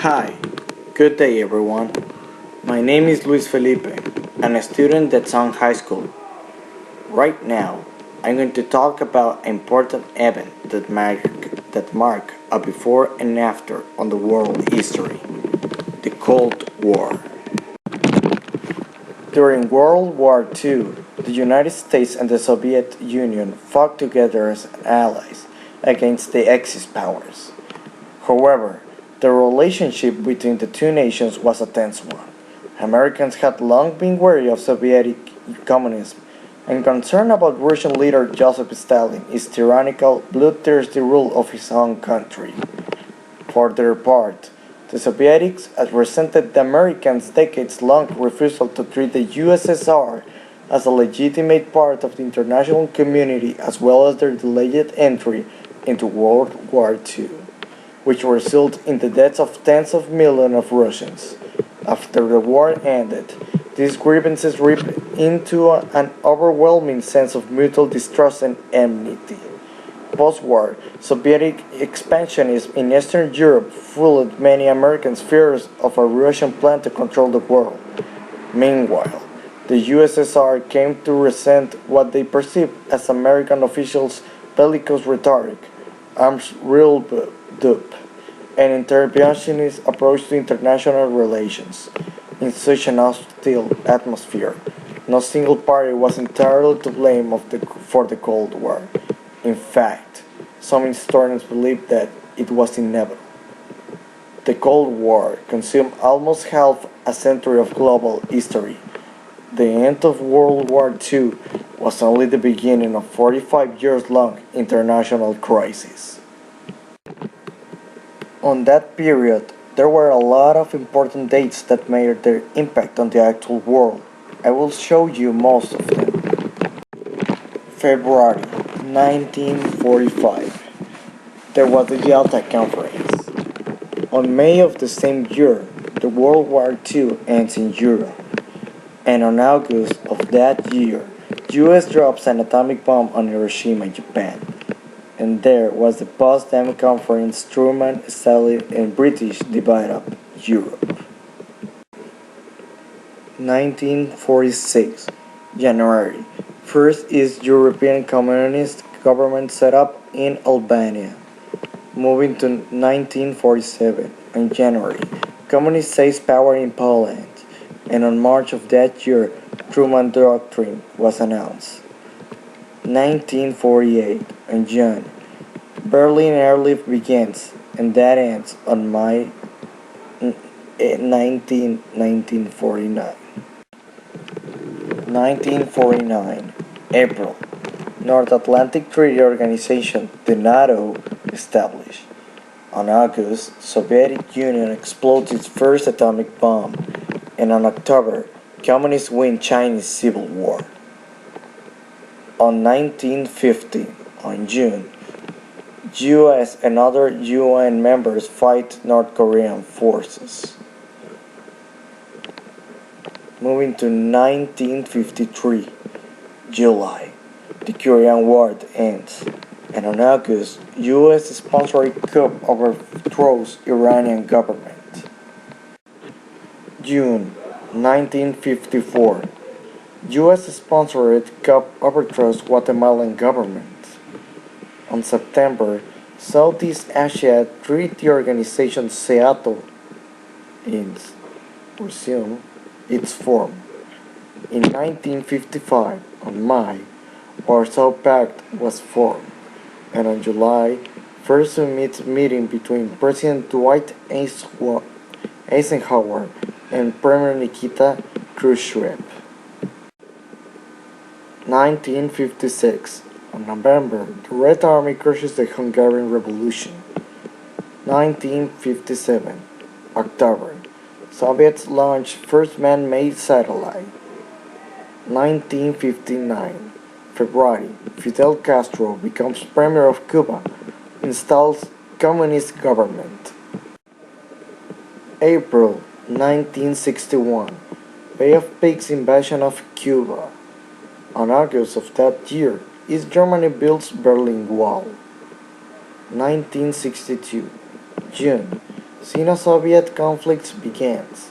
Hi, good day everyone. My name is Luis Felipe, and a student at Song High School. Right now, I'm going to talk about an important event that mark a before and after on the world history, the Cold War. During World War II, the United States and the Soviet Union fought together as allies against the Axis powers. However, the relationship between the two nations was a tense one. Americans had long been wary of Soviet communism and concerned about Russian leader Joseph Stalin's tyrannical, bloodthirsty rule of his own country. For their part, the Soviets resented the Americans' decades-long refusal to treat the USSR as a legitimate part of the international community, as well as their delayed entry into World War II, which resulted in the deaths of tens of millions of Russians. After the war ended, these grievances ripped into an overwhelming sense of mutual distrust and enmity. Post-war, Soviet expansionism in Eastern Europe fueled many Americans' fears of a Russian plan to control the world. Meanwhile, the USSR came to resent what they perceived as American officials' bellicose rhetoric, arms real dupe, and interventionist approach to international relations. In such an hostile atmosphere, no single party was entirely to blame for the Cold War. In fact, some historians believe that it was inevitable. The Cold War consumed almost half a century of global history. The end of World War II was only the beginning of a 45 years long international crisis. On that period, there were a lot of important dates that made their impact on the actual world. I will show you most of them. February 1945. There was the Yalta Conference. On May of the same year, the World War II ends in Europe. And on August of that year, US drops an atomic bomb on Hiroshima, Japan. And there was the Potsdam Conference. Truman, Stalin, and British divide up Europe. 1946, January. First East European Communist government set up in Albania. Moving to 1947, in January, Communists seized power in Poland, and on March of that year, Truman Doctrine was announced. 1948, in June, Berlin airlift begins, and that ends on May 1949. 1949, April, North Atlantic Treaty Organization, the NATO, established. On August, Soviet Union explodes its first atomic bomb, and on October, Communists win Chinese Civil War. On 1950, on June, US and other UN members fight North Korean forces. Moving to 1953, July, the Korean War ends, and on August, US-sponsored coup overthrows Iranian government. June 1954, US-sponsored coup overthrows Guatemalan government. On September, Southeast Asia Treaty Organization Seattle resumed its form. In 1955, on May, Warsaw Pact was formed, and on July, first summit meeting between President Dwight Eisenhower and Premier Nikita Khrushchev. 1956, on November, the Red Army crushes the Hungarian Revolution. 1957, October, Soviets launch first man-made satellite. 1959, February, Fidel Castro becomes Premier of Cuba, installs communist government. April 1961, Bay of Pigs invasion of Cuba. On August of that year, East Germany builds Berlin Wall. 1962, June, Sino-Soviet conflicts begins,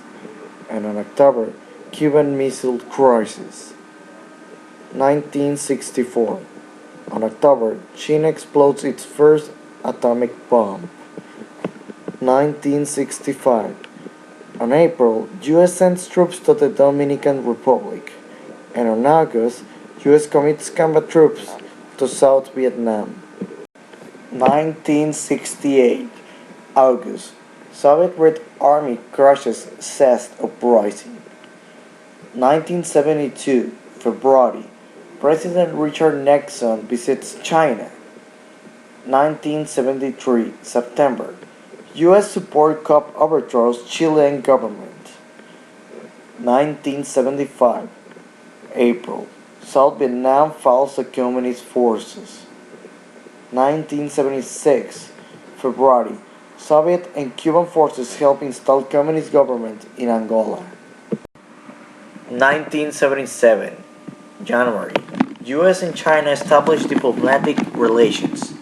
and on October, Cuban Missile Crisis. 1964. On October, China explodes its first atomic bomb. 1965. On April, U.S. sends troops to the Dominican Republic, and on August, U.S. commits combat troops to South Vietnam. 1968. August. Soviet Red Army crushes CEST uprising. 1972. February. President Richard Nixon visits China. 1973. September. U.S. support coup overthrows Chilean government. 1975. April. South Vietnam falls to Communist forces. 1976. February. Soviet and Cuban forces help install communist government in Angola. 1977. January. U.S. and China established diplomatic relations,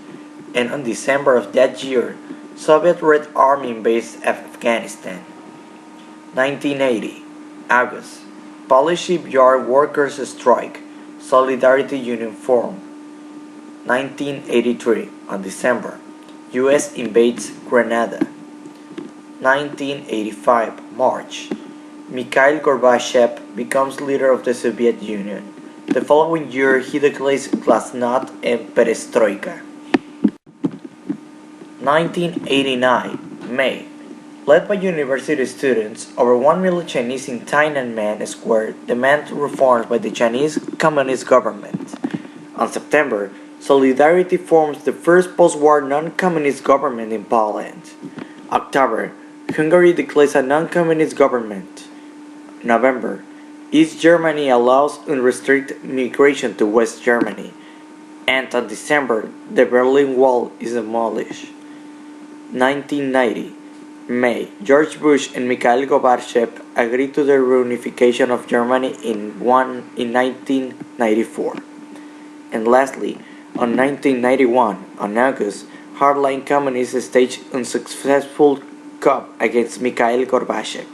and on December of that year, Soviet Red Army invades Afghanistan. 1980. August. Polish shipyard workers strike. Solidarity Union form. 1983. On December, U.S. invades Grenada. 1985. March. Mikhail Gorbachev becomes leader of the Soviet Union. The following year, he declares Glasnost and Perestroika. 1989. May. Led by university students, over 1 million Chinese in Tiananmen Square demand reforms by the Chinese Communist government. On September, Solidarity forms the first post-war non-communist government in Poland. October, Hungary declares a non-communist government. November, East Germany allows unrestricted migration to West Germany. And on December, the Berlin Wall is demolished. 1990. May. George Bush and Mikhail Gorbachev agreed to the reunification of Germany in 1994. And lastly, on 1991, on August, hardline communists staged unsuccessful coup against Mikhail Gorbachev.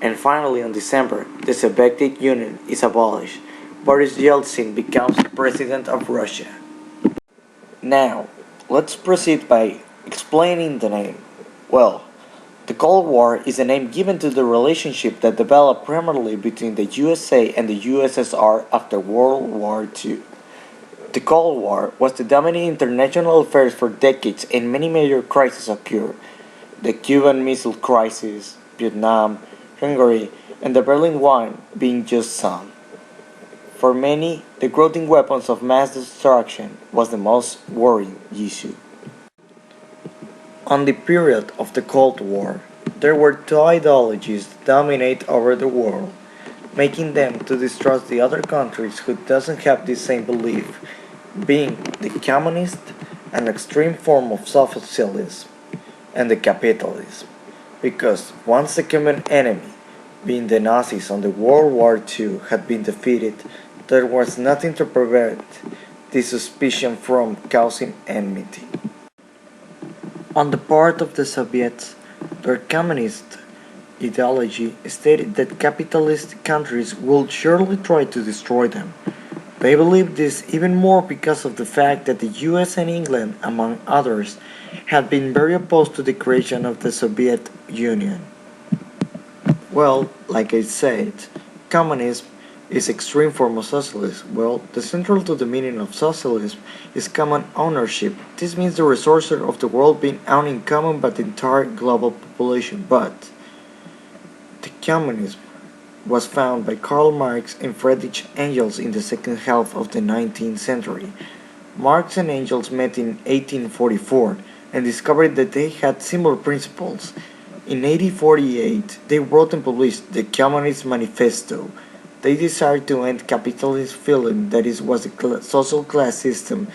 And finally, on December, the Soviet Union is abolished. Boris Yeltsin becomes president of Russia. Now, let's proceed by explaining the name. Well, the Cold War is a name given to the relationship that developed primarily between the USA and the USSR after World War II. The Cold War was the dominant international affairs for decades and many major crises occurred. The Cuban Missile Crisis, Vietnam, Hungary, and the Berlin Wall being just some. For many, the growth in weapons of mass destruction was the most worrying issue. On the period of the Cold War, there were two ideologies that dominate over the world, making them to distrust the other countries who doesn't have the same belief, being the communist, an extreme form of socialism, and the capitalism. Because once the common enemy, being the Nazis on the World War II, had been defeated, there was nothing to prevent this suspicion from causing enmity. On the part of the Soviets, their communist ideology stated that capitalist countries would surely try to destroy them. They believed this even more because of the fact that the US and England, among others, had been very opposed to the creation of the Soviet Union. Well, like I said, communism is extreme form of socialism. Well, the central to the meaning of socialism is common ownership. This means the resources of the world being owned in common by the entire global population. But the communism was found by Karl Marx and Friedrich Engels in the second half of the 19th century. Marx and Engels met in 1844 and discovered that they had similar principles. In 1848, they wrote and published the Communist Manifesto. They desired to end capitalist feeling that it was a social class system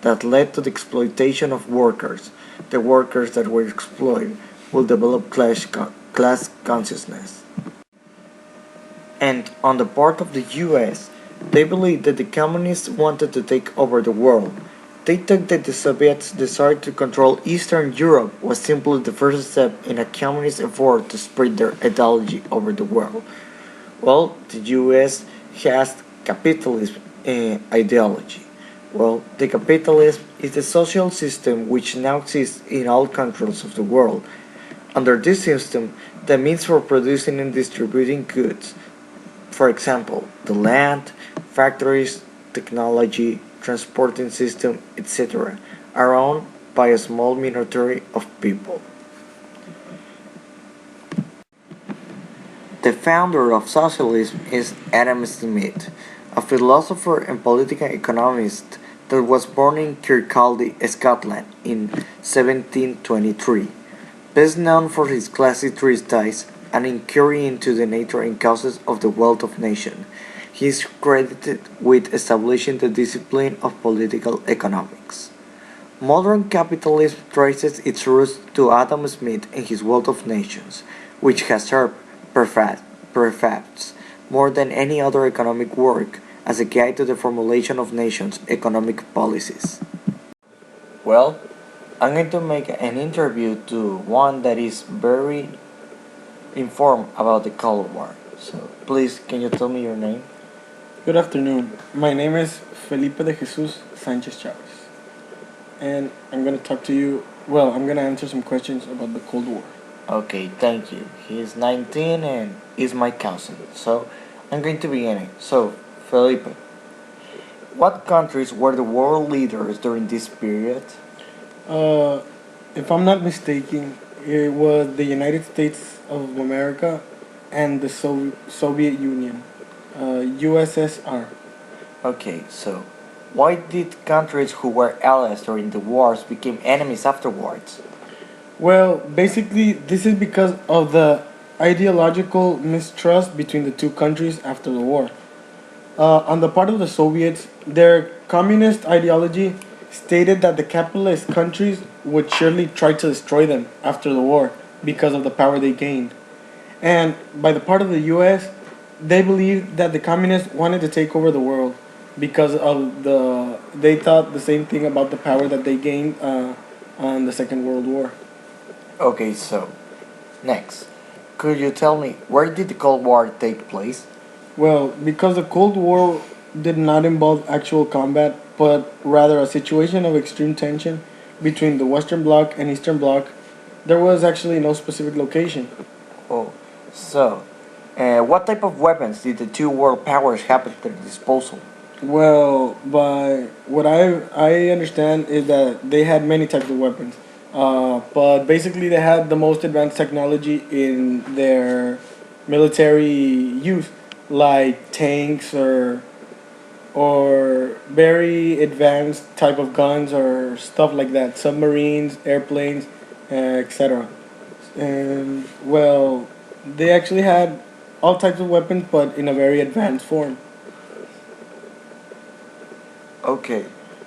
that led to the exploitation of workers. The workers that were exploited will develop class consciousness. And on the part of the US, they believed that the communists wanted to take over the world. They thought that the Soviets' desire to control Eastern Europe was simply the first step in a communist effort to spread their ideology over the world. Well, the US has capitalism ideology. Well, the capitalism is the social system which now exists in all countries of the world. Under this system, the means for producing and distributing goods, for example, the land, factories, technology, transporting system, etc., are owned by a small minority of people. The founder of socialism is Adam Smith, a philosopher and political economist that was born in Kirkcaldy, Scotland in 1723. Best known for his classic treatise, An Inquiry into the Nature and Causes of the Wealth of Nations. He is credited with establishing the discipline of political economics. Modern capitalism traces its roots to Adam Smith and his Wealth of Nations, which has served, perhaps more than any other economic work, as a guide to the formulation of nations' economic policies. Well, I'm going to make an interview to one that is very informed about the Cold War. So please, can you tell me your name? Good afternoon. My name is Felipe de Jesus Sanchez Chavez, and I'm going to talk to you. Well, I'm going to answer some questions about the Cold War. Okay, thank you. He is 19 and is my cousin. So I'm going to begin. So, Felipe, what countries were the world leaders during this period? Uh, if I'm not mistaken, it was the United States of America and the Soviet Union, USSR. Okay, so why did countries who were allies during the wars become enemies afterwards? Well, basically, this is because of the ideological mistrust between the two countries after the war. On the part of the Soviets, their communist ideology stated that the capitalist countries would surely try to destroy them after the war because of the power they gained. And by the part of the US, they believed that the communists wanted to take over the world because of they thought the same thing about the power that they gained on the Second World War. Okay, so next, could you tell me where did the Cold War take place? Well, because the Cold War did not involve actual combat, but rather a situation of extreme tension between the Western Bloc and Eastern Bloc, there was actually no specific location. Oh, so what type of weapons did the two world powers have at their disposal? Well, by what I understand is that they had many types of weapons, but basically they had the most advanced technology in their military use, like tanks or very advanced type of guns or stuff like that, submarines, airplanes, etc. And well, they actually had all types of weapons, but in a very advanced form. Okay,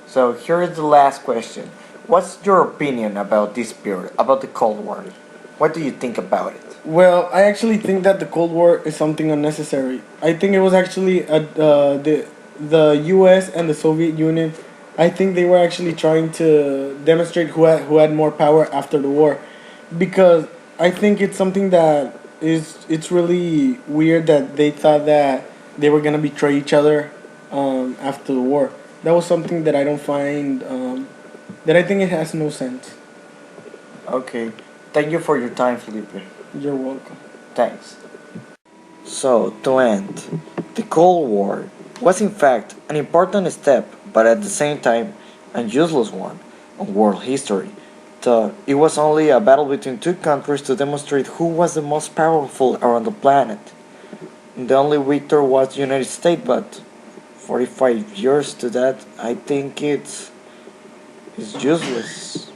so here is the last question. What's your opinion about this period, about the Cold War? What do you think about it? Well, I actually think that the Cold War is something unnecessary. I think it was actually the U.S. and the Soviet Union. I think they were actually trying to demonstrate who had more power after the war, because I think it's something that it's really weird that they thought that they were gonna betray each other after the war. That was something that I don't find that I think it has no sense. Okay, thank you for your time, Felipe. You're welcome. Thanks. So, to end, the Cold War was in fact an important step, but at the same time, a useless one on world history. It was only a battle between two countries to demonstrate who was the most powerful around the planet. The only victor was the United States, but 45 years to that, I think it's useless.